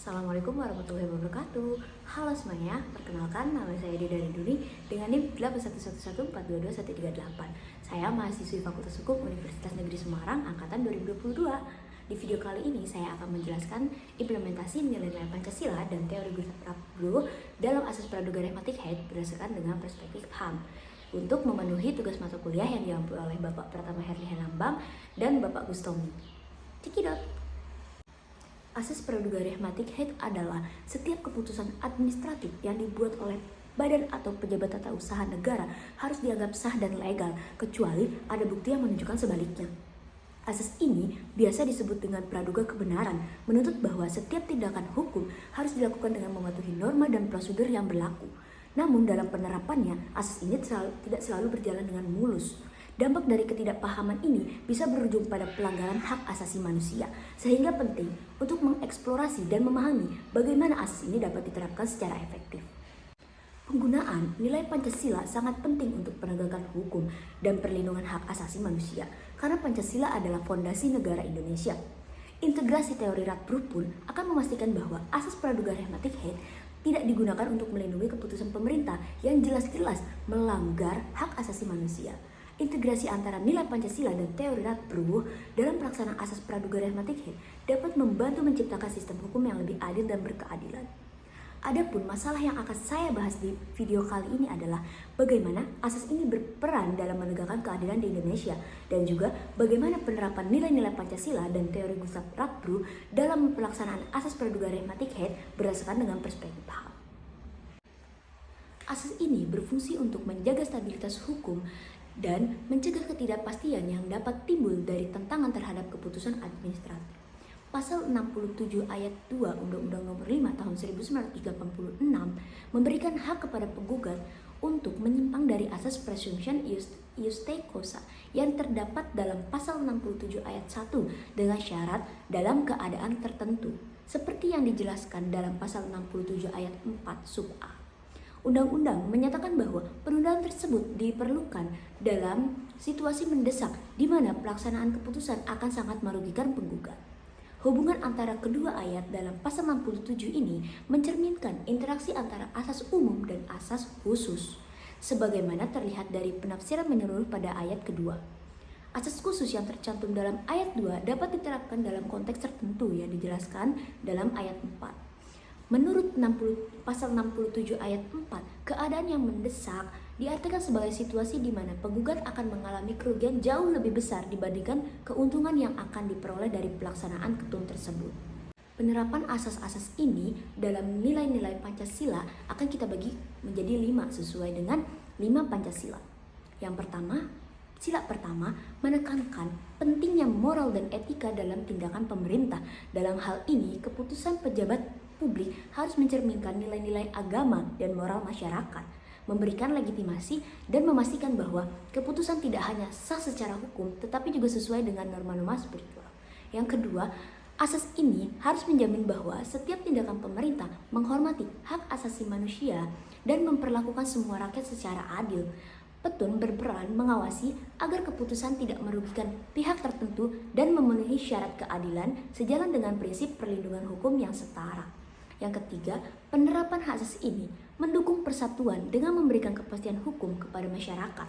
Assalamualaikum warahmatullahi wabarakatuh. Halo semuanya, perkenalkan nama saya Dida Duni dengan NIM 81114221138. Saya mahasiswi Fakultas Hukum Universitas Negeri Semarang angkatan 2022. Di video kali ini saya akan menjelaskan implementasi nilai-nilai Pancasila dan teori Gustav Brugge dalam asas praduga Rehmatik Haid berdasarkan dengan perspektif HAM untuk memenuhi tugas mata kuliah yang diampu oleh Bapak Pratama Herli Helambang dan Bapak Gustomi. Cekidot. Asas praduga Rehmatik Haid adalah setiap keputusan administratif yang dibuat oleh badan atau pejabat tata usaha negara harus dianggap sah dan legal, kecuali ada bukti yang menunjukkan sebaliknya. Asas ini biasa disebut dengan praduga kebenaran, menuntut bahwa setiap tindakan hukum harus dilakukan dengan mematuhi norma dan prosedur yang berlaku. Namun dalam penerapannya, asas ini tidak selalu berjalan dengan mulus. Dampak dari ketidakpahaman ini bisa berujung pada pelanggaran hak asasi manusia, sehingga penting untuk mengeksplorasi dan memahami bagaimana asas ini dapat diterapkan secara efektif. Penggunaan nilai Pancasila sangat penting untuk penegakan hukum dan perlindungan hak asasi manusia, karena Pancasila adalah fondasi negara Indonesia. Integrasi teori Radbruch pun akan memastikan bahwa asas praduga Rehmatik Haid tidak digunakan untuk melindungi keputusan pemerintah yang jelas-jelas melanggar hak asasi manusia. Integrasi antara nilai Pancasila dan teori Radbruch dalam pelaksanaan asas praduga Rehmatik Haid dapat membantu menciptakan sistem hukum yang lebih adil dan berkeadilan. Adapun masalah yang akan saya bahas di video kali ini adalah bagaimana asas ini berperan dalam menegakkan keadilan di Indonesia dan juga bagaimana penerapan nilai-nilai Pancasila dan teori Gustav Radbruch dalam pelaksanaan asas praduga Rehmatik Haid berdasarkan dengan perspektif HAM. Asas ini berfungsi untuk menjaga stabilitas hukum dan mencegah ketidakpastian yang dapat timbul dari tentangan terhadap keputusan administratif. Pasal 67 ayat 2 Undang-Undang Nomor 5 Tahun 1986 memberikan hak kepada penggugat untuk menyimpang dari asas presumption iuste causa yang terdapat dalam pasal 67 ayat 1 dengan syarat dalam keadaan tertentu, seperti yang dijelaskan dalam pasal 67 ayat 4 sub A. Undang-undang menyatakan bahwa penundaan tersebut diperlukan dalam situasi mendesak di mana pelaksanaan keputusan akan sangat merugikan penggugat. Hubungan antara kedua ayat dalam pasal 67 ini mencerminkan interaksi antara asas umum dan asas khusus, sebagaimana terlihat dari penafsiran menyeluruh pada ayat kedua. Asas khusus yang tercantum dalam ayat 2 dapat diterapkan dalam konteks tertentu yang dijelaskan dalam ayat 4. Menurut pasal 67 ayat 4, keadaan yang mendesak diartikan sebagai situasi di mana penggugat akan mengalami kerugian jauh lebih besar dibandingkan keuntungan yang akan diperoleh dari pelaksanaan ketum tersebut. Penerapan asas-asas ini dalam nilai-nilai Pancasila akan kita bagi menjadi 5 sesuai dengan 5 Pancasila. Yang pertama, sila pertama menekankan pentingnya moral dan etika dalam tindakan pemerintah. Dalam hal ini, keputusan pejabat publik harus mencerminkan nilai-nilai agama dan moral masyarakat, memberikan legitimasi dan memastikan bahwa keputusan tidak hanya sah secara hukum tetapi juga sesuai dengan norma-norma spiritual. Yang kedua, asas ini harus menjamin bahwa setiap tindakan pemerintah menghormati hak asasi manusia dan memperlakukan semua rakyat secara adil. Petun berperan mengawasi agar keputusan tidak merugikan pihak tertentu dan memenuhi syarat keadilan sejalan dengan prinsip perlindungan hukum yang setara. Yang ketiga, penerapan hak asasi ini mendukung persatuan dengan memberikan kepastian hukum kepada masyarakat.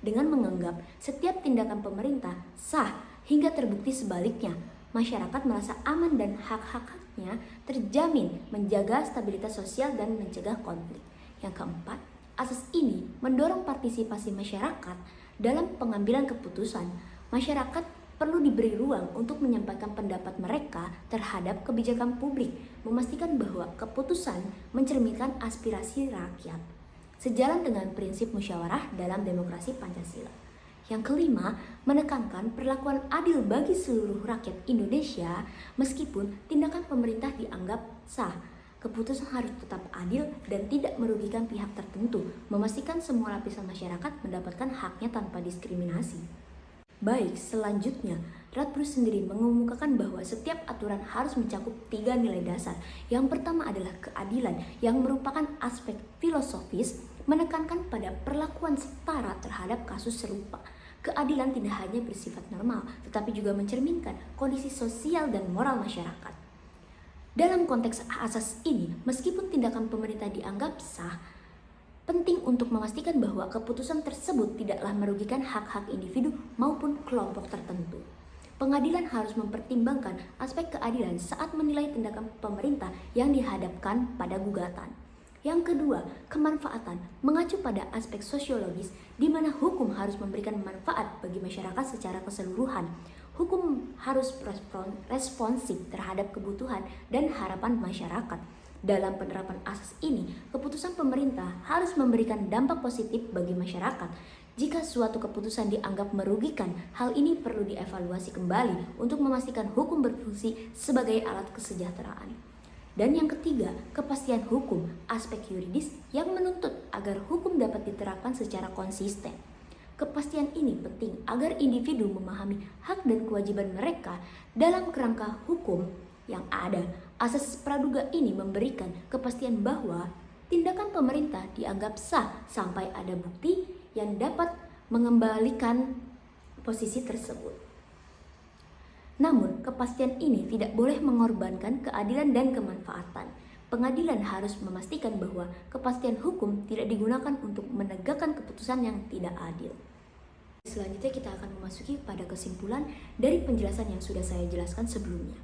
Dengan menganggap setiap tindakan pemerintah sah hingga terbukti sebaliknya, masyarakat merasa aman dan hak-haknya terjamin, menjaga stabilitas sosial dan mencegah konflik. Yang keempat, asas ini mendorong partisipasi masyarakat dalam pengambilan keputusan. Masyarakat perlu diberi ruang untuk menyampaikan pendapat mereka terhadap kebijakan publik, memastikan bahwa keputusan mencerminkan aspirasi rakyat, sejalan dengan prinsip musyawarah dalam demokrasi Pancasila. Yang kelima, menekankan perlakuan adil bagi seluruh rakyat Indonesia meskipun tindakan pemerintah dianggap sah. Keputusan harus tetap adil dan tidak merugikan pihak tertentu, memastikan semua lapisan masyarakat mendapatkan haknya tanpa diskriminasi. Baik, selanjutnya, Radbruch sendiri mengemukakan bahwa setiap aturan harus mencakup 3 nilai dasar. Yang pertama adalah keadilan, yang merupakan aspek filosofis menekankan pada perlakuan setara terhadap kasus serupa. Keadilan tidak hanya bersifat normal, tetapi juga mencerminkan kondisi sosial dan moral masyarakat. Dalam konteks asas ini, meskipun tindakan pemerintah dianggap sah, penting untuk memastikan bahwa keputusan tersebut tidaklah merugikan hak-hak individu maupun kelompok tertentu. Pengadilan harus mempertimbangkan aspek keadilan saat menilai tindakan pemerintah yang dihadapkan pada gugatan. Yang kedua, kemanfaatan mengacu pada aspek sosiologis di mana hukum harus memberikan manfaat bagi masyarakat secara keseluruhan. Hukum harus responsif terhadap kebutuhan dan harapan masyarakat. Dalam penerapan asas ini, keputusan pemerintah harus memberikan dampak positif bagi masyarakat. Jika suatu keputusan dianggap merugikan, hal ini perlu dievaluasi kembali untuk memastikan hukum berfungsi sebagai alat kesejahteraan. Dan yang ketiga, kepastian hukum, aspek yuridis yang menuntut agar hukum dapat diterapkan secara konsisten. Kepastian ini penting agar individu memahami hak dan kewajiban mereka dalam kerangka hukum yang ada. Asas praduga ini memberikan kepastian bahwa tindakan pemerintah dianggap sah sampai ada bukti yang dapat mengembalikan posisi tersebut. Namun, kepastian ini tidak boleh mengorbankan keadilan dan kemanfaatan. Pengadilan harus memastikan bahwa kepastian hukum tidak digunakan untuk menegakkan keputusan yang tidak adil. Selanjutnya kita akan memasuki pada kesimpulan dari penjelasan yang sudah saya jelaskan sebelumnya.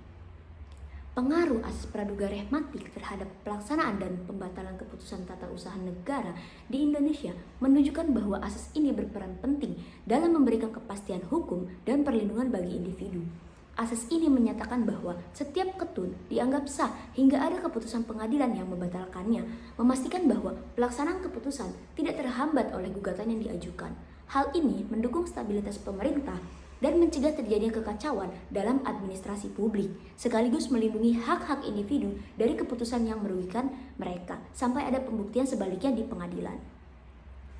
Pengaruh asas praduga rehmatik terhadap pelaksanaan dan pembatalan keputusan tata usaha negara di Indonesia menunjukkan bahwa asas ini berperan penting dalam memberikan kepastian hukum dan perlindungan bagi individu. Asas ini menyatakan bahwa setiap ketun dianggap sah hingga ada keputusan pengadilan yang membatalkannya, memastikan bahwa pelaksanaan keputusan tidak terhambat oleh gugatan yang diajukan. Hal ini mendukung stabilitas pemerintah dan mencegah terjadinya kekacauan dalam administrasi publik, sekaligus melindungi hak-hak individu dari keputusan yang merugikan mereka, sampai ada pembuktian sebaliknya di pengadilan.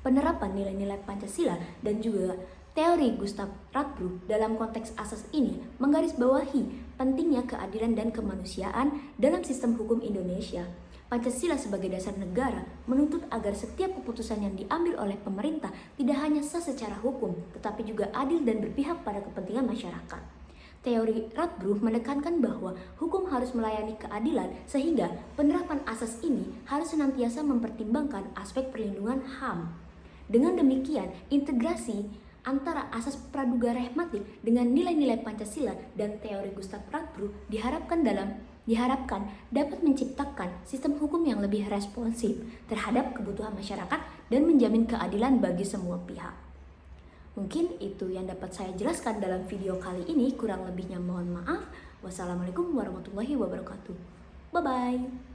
Penerapan nilai-nilai Pancasila dan juga teori Gustav Radbruch dalam konteks asas ini menggarisbawahi pentingnya keadilan dan kemanusiaan dalam sistem hukum Indonesia. Pancasila sebagai dasar negara menuntut agar setiap keputusan yang diambil oleh pemerintah tidak hanya sah secara hukum, tetapi juga adil dan berpihak pada kepentingan masyarakat. Teori Radbruch menekankan bahwa hukum harus melayani keadilan, sehingga penerapan asas ini harus senantiasa mempertimbangkan aspek perlindungan HAM. Dengan demikian, integrasi antara asas praduga rehmatik dengan nilai-nilai Pancasila dan teori Gustav Radbruch diharapkan dapat menciptakan sistem hukum yang lebih responsif terhadap kebutuhan masyarakat dan menjamin keadilan bagi semua pihak. Mungkin itu yang dapat saya jelaskan dalam video kali ini, kurang lebihnya mohon maaf. Wassalamualaikum warahmatullahi wabarakatuh. Bye-bye.